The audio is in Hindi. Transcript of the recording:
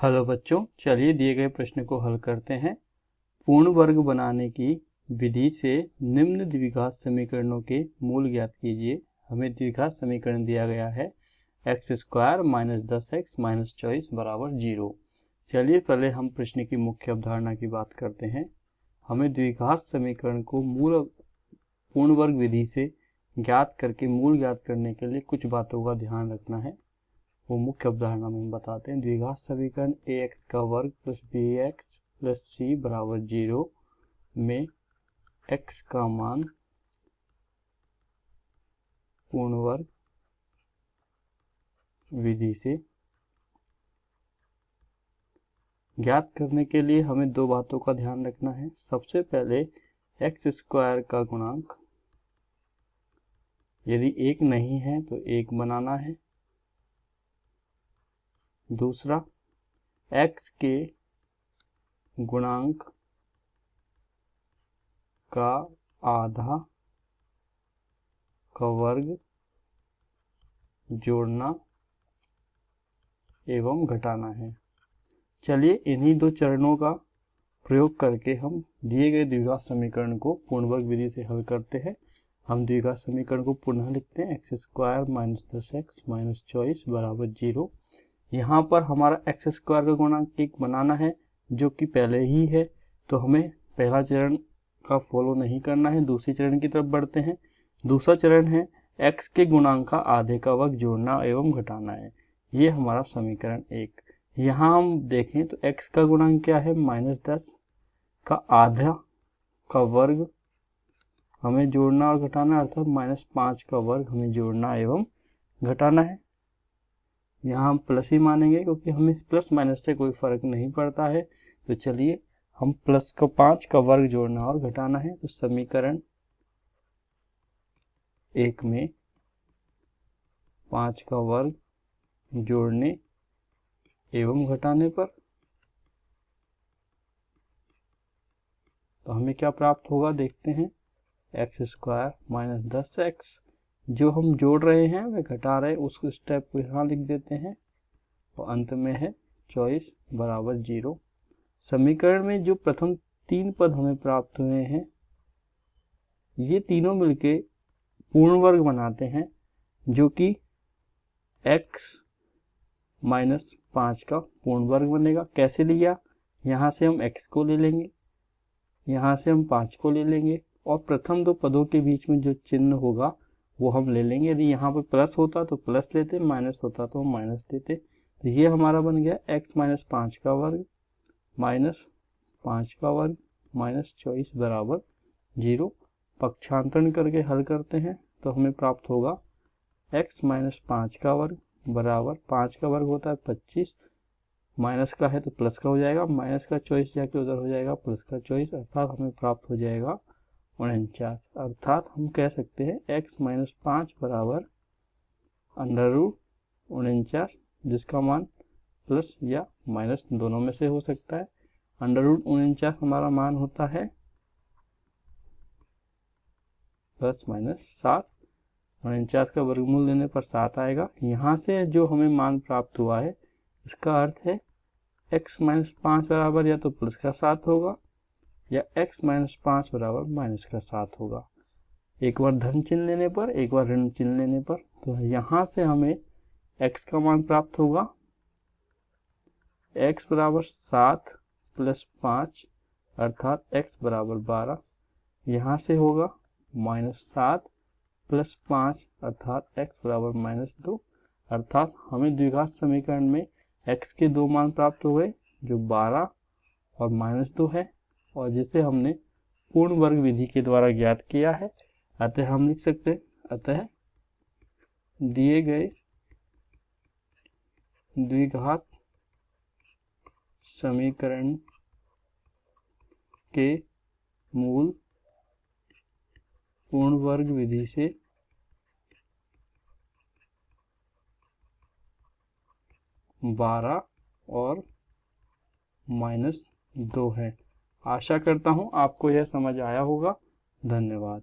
हेलो बच्चों, चलिए दिए गए प्रश्न को हल करते हैं। पूर्ण वर्ग बनाने की विधि से निम्न द्विघात समीकरणों के मूल ज्ञात कीजिए। हमें द्विघात समीकरण दिया गया है x² - 10x - 24 = 0। चलिए पहले हम प्रश्न की मुख्य अवधारणा की बात करते हैं। हमें द्विघात समीकरण को पूर्ण वर्ग विधि से ज्ञात करके मूल ज्ञात करने के लिए कुछ बातों का ध्यान रखना है। वो मुख्य अवधारणा में हम बताते हैं। द्विघात समीकरण ax का वर्ग प्लस bx प्लस c बराबर 0 में x का मान पूर्ण वर्ग विधि से ज्ञात करने के लिए हमें दो बातों का ध्यान रखना है। सबसे पहले x² का गुणांक यदि 1 नहीं है तो 1 बनाना है। दूसरा, x के गुणांक का आधा का वर्ग जोड़ना एवं घटाना है। चलिए इन्हीं दो चरणों का प्रयोग करके हम दिए गए द्विघात समीकरण को पूर्ण वर्ग विधि से हल करते हैं। हम द्विघात समीकरण को पुनः लिखते हैं। x² - 10x - 24 = 0। यहाँ पर हमारा x² का गुणांक 1 बनाना है, जो कि पहले ही है, तो हमें पहला चरण का फॉलो नहीं करना है। दूसरे चरण की तरफ बढ़ते हैं। दूसरा चरण है x के गुणांक का आधे का वर्ग जोड़ना एवं घटाना है। ये हमारा समीकरण 1। यहाँ हम देखें तो x का गुणांक क्या है, -10 का आधा का वर्ग हमें जोड़ना और घटाना, अर्थात -5 का वर्ग हमें जोड़ना एवं घटाना है। यहाँ हम प्लस ही मानेंगे क्योंकि हमें प्लस माइनस से कोई फर्क नहीं पड़ता है। तो चलिए हम प्लस का 5 का वर्ग जोड़ना और घटाना है। तो समीकरण 1 में 5 का वर्ग जोड़ने एवं घटाने पर तो हमें क्या प्राप्त होगा, देखते हैं। x² - 10x जो हम जोड़ रहे हैं वे घटा रहे हैं, उस स्टेप को यहाँ लिख देते हैं और अंत में है 24 = 0। समीकरण में जो प्रथम 3 पद हमें प्राप्त हुए हैं, ये तीनों मिलके पूर्ण वर्ग बनाते हैं, जो कि x - 5 का पूर्ण वर्ग बनेगा। कैसे लिया, यहाँ से हम x को ले लेंगे, यहाँ से हम 5 को ले लेंगे और प्रथम दो पदों के बीच में जो चिन्ह होगा वो हम ले लेंगे। यदि यहाँ पर प्लस होता तो प्लस लेते, माइनस होता तो माइनस लेते। तो ये हमारा बन गया x - 5 का वर्ग माइनस 5 का वर्ग माइनस 24 = 0। पक्षांतरण करके हल करते हैं तो हमें प्राप्त होगा x - 5 का वर्ग बराबर 5 का वर्ग होता है 25, माइनस का है तो प्लस का हो जाएगा, माइनस का 24 जाके उधर हो जाएगा प्लस का 24, अर्थात हमें प्राप्त हो जाएगा 49। अर्थात हम कह सकते हैं x - 5 बराबर √49, जिसका मान प्लस या माइनस दोनों में से हो सकता है। √49 हमारा मान होता है ±7। 49 का वर्गमूल लेने पर 7 आएगा। यहाँ से जो हमें मान प्राप्त हुआ है, इसका अर्थ है x - 5 बराबर या तो प्लस का 7 होगा या x - 5 बराबर माइनस का 7 होगा। एक बार धन चिन्ह लेने पर, एक बार ऋण चिन्ह लेने पर। तो यहाँ से हमें x का मान प्राप्त होगा x बराबर 7 + 5 अर्थात x बराबर 12। यहाँ से होगा -7 + 5 अर्थात x बराबर -2। अर्थात हमें द्विघात समीकरण में x के दो मान प्राप्त हो गए, जो 12 और -2 है, और जिसे हमने पूर्ण वर्ग विधि के द्वारा ज्ञात किया है। अतः हम लिख सकते हैं, अतः दिए गए द्विघात समीकरण के मूल पूर्ण वर्ग विधि से 12 और -2 है। आशा करता हूँ आपको यह समझ आया होगा। धन्यवाद।